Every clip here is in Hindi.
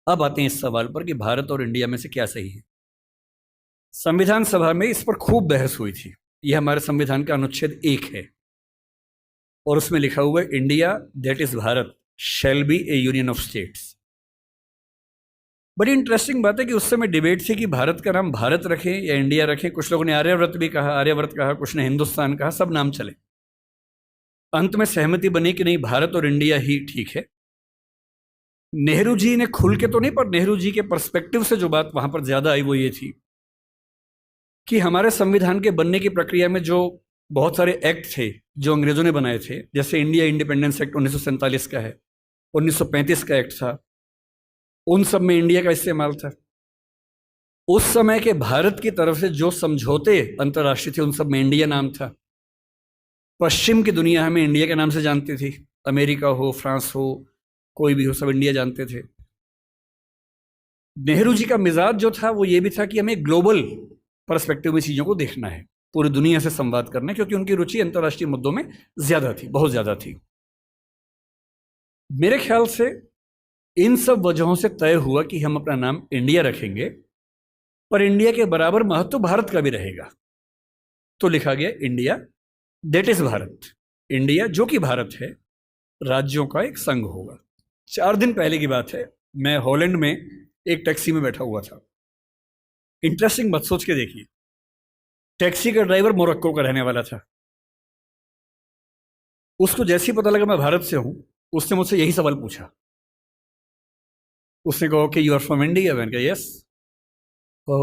अब आते हैं इस सवाल पर कि भारत और इंडिया में से क्या सही है। संविधान सभा में इस पर खूब बहस हुई थी। यह हमारे संविधान का अनुच्छेद 1 है और उसमें लिखा हुआ है, India that is Bharat shall be A union of states. बड़ी इंटरेस्टिंग बात है कि उस समय डिबेट थी कि भारत का नाम भारत रखें या इंडिया रखें। कुछ लोगों ने आर्यव्रत भी कहा, आर्यव्रत कहा, कुछ ने हिंदुस्तान कहा, सब नाम चले। अंत में सहमति बनी कि नहीं, भारत और इंडिया ही ठीक है। नेहरू जी ने खुल के तो नहीं, पर नेहरू जी के पर्सपेक्टिव से जो बात वहां पर ज्यादा आई वो ये थी कि हमारे संविधान के बनने की प्रक्रिया में जो बहुत सारे एक्ट थे जो अंग्रेजों ने बनाए थे, जैसे इंडिया इंडिपेंडेंस एक्ट 1947 का है, 1935 का एक्ट था, उन सब में इंडिया का इस्तेमाल था। उस समय के भारत की तरफ से जो समझौते अंतर्राष्ट्रीय थे उन सब में इंडिया नाम था। पश्चिम की दुनिया हमें इंडिया के नाम से जानती थी, अमेरिका हो, फ्रांस हो, कोई भी हो, सब इंडिया जानते थे। नेहरू जी का मिजाज जो था वो ये भी था कि हमें ग्लोबल पर्सपेक्टिव में चीज़ों को देखना है, पूरी दुनिया से संवाद करना है, क्योंकि उनकी रुचि अंतर्राष्ट्रीय मुद्दों में ज्यादा थी, बहुत ज्यादा थी। मेरे ख्याल से इन सब वजहों से तय हुआ कि हम अपना नाम इंडिया रखेंगे, पर इंडिया के बराबर महत्व भारत का भी रहेगा। तो लिखा गया India that is Bharat. India जो कि भारत है, राज्यों का एक संघ होगा। 4 दिन पहले की बात है, मैं हॉलैंड में एक टैक्सी में बैठा हुआ था। इंटरेस्टिंग बात सोच के देखिए, टैक्सी का ड्राइवर मोरक्को का रहने वाला था। उसको जैसे ही पता लगा मैं भारत से हूं, उसने मुझसे यही सवाल पूछा। उसने कहा कि यू आर फ्रॉम इंडिया? मैंने कहा yes.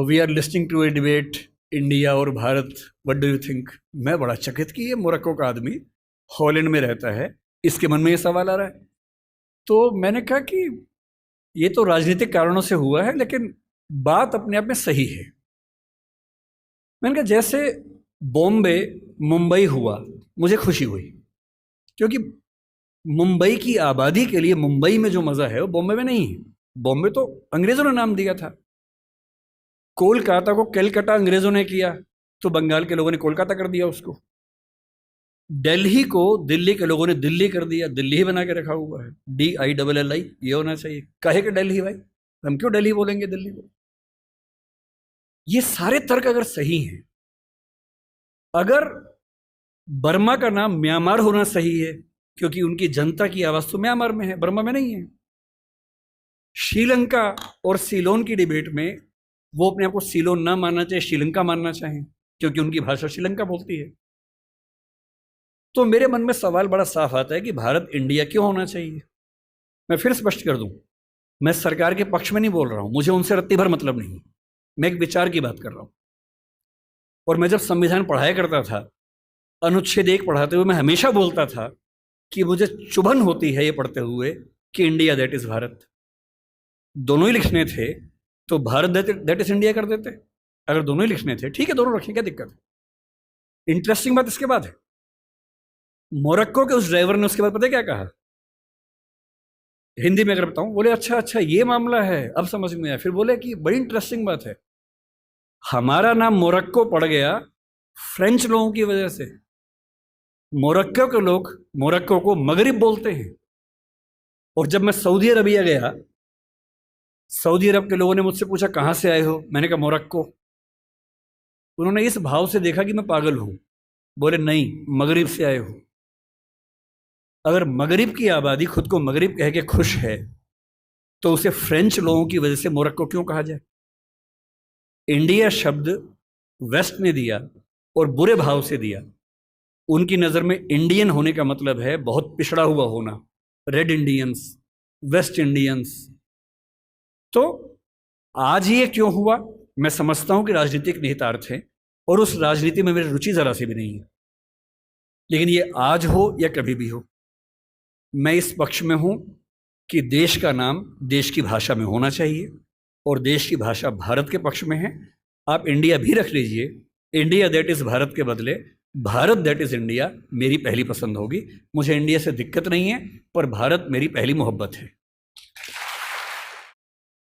We are listing to a debate India और Bharat, what do you think? मैं बड़ा चकित कि ये मोरक्को का आदमी हॉलैंड में रहता है, इसके मन में ये सवाल आ रहा है। तो मैंने कहा कि ये तो राजनीतिक कारणों से हुआ है, लेकिन बात अपने आप में सही है। मैंने कहा जैसे बॉम्बे मुंबई हुआ, मुझे खुशी हुई, क्योंकि मुंबई की आबादी के लिए मुंबई में जो मजा है वो बॉम्बे में नहीं है। बॉम्बे तो अंग्रेजों ने नाम दिया था। कोलकाता को कैलकाटा अंग्रेजों ने किया, तो बंगाल के लोगों ने कोलकाता कर दिया उसको। दिल्ली को दिल्ली के लोगों ने दिल्ली कर दिया, दिल्ली ही बना के रखा हुआ है, DILLI, ये होना चाहिए। कहे कि दिल्ली भाई, हम क्यों दिल्ली बोलेंगे दिल्ली को? ये सारे तर्क अगर सही हैं, अगर बर्मा का नाम म्यांमार होना सही है, क्योंकि उनकी जनता की आवाज तो म्यांमार में है, बर्मा में नहीं है। श्रीलंका और सीलोन की डिबेट में वो अपने आप को सीलोन ना मानना चाहे, श्रीलंका मानना चाहें, क्योंकि उनकी भाषा श्रीलंका बोलती है। तो मेरे मन में सवाल बड़ा साफ आता है कि भारत इंडिया क्यों होना चाहिए। मैं फिर स्पष्ट कर दूं, मैं सरकार के पक्ष में नहीं बोल रहा हूं, मुझे उनसे रत्ती भर मतलब नहीं, मैं एक विचार की बात कर रहा हूं। और मैं जब संविधान पढ़ाया करता था, अनुच्छेद 1 पढ़ाते हुए मैं हमेशा बोलता था कि मुझे चुभन होती है ये पढ़ते हुए कि इंडिया दैट इज भारत। दोनों ही लिखने थे तो भारत दैट इज इंडिया कर देते। अगर दोनों ही लिखने थे, ठीक है, दोनों रखें, क्या दिक्कत है। इंटरेस्टिंग बात इसके बाद है, मोरक्को के उस ड्राइवर ने उसके बाद पता है क्या कहा, हिंदी में अगर बताऊं, बोले अच्छा अच्छा ये मामला है, अब समझ में आया। फिर बोले कि बड़ी इंटरेस्टिंग बात है, हमारा नाम मोरक्को पड़ गया फ्रेंच लोगों की वजह से। मोरक्को के लोग मोरक्को को मगरिब बोलते हैं। और जब मैं सऊदी अरबिया गया, सऊदी अरब के लोगों ने मुझसे पूछा कहां से आए हो, मैंने कहा मोरक्को। उन्होंने इस भाव से देखा कि मैं पागल हूं, बोले नहीं, मगरिब से आए हो। अगर मगरिब की आबादी खुद को मगरिब कह के खुश है, तो उसे फ्रेंच लोगों की वजह से मोरक्को क्यों कहा जाए? इंडिया शब्द वेस्ट ने दिया और बुरे भाव से दिया। उनकी नजर में इंडियन होने का मतलब है बहुत पिछड़ा हुआ होना, रेड इंडियंस, वेस्ट इंडियंस। तो आज ये क्यों हुआ, मैं समझता हूं कि राजनीतिक निहितार्थ है, और उस राजनीति में मेरी रुचि जरा सी भी नहीं है। लेकिन ये आज हो या कभी भी हो, मैं इस पक्ष में हूं कि देश का नाम देश की भाषा में होना चाहिए, और देश की भाषा भारत के पक्ष में है। आप इंडिया भी रख लीजिए, इंडिया दैट इज भारत के बदले भारत दैट इज इंडिया मेरी पहली पसंद होगी। मुझे इंडिया से दिक्कत नहीं है, पर भारत मेरी पहली मोहब्बत है।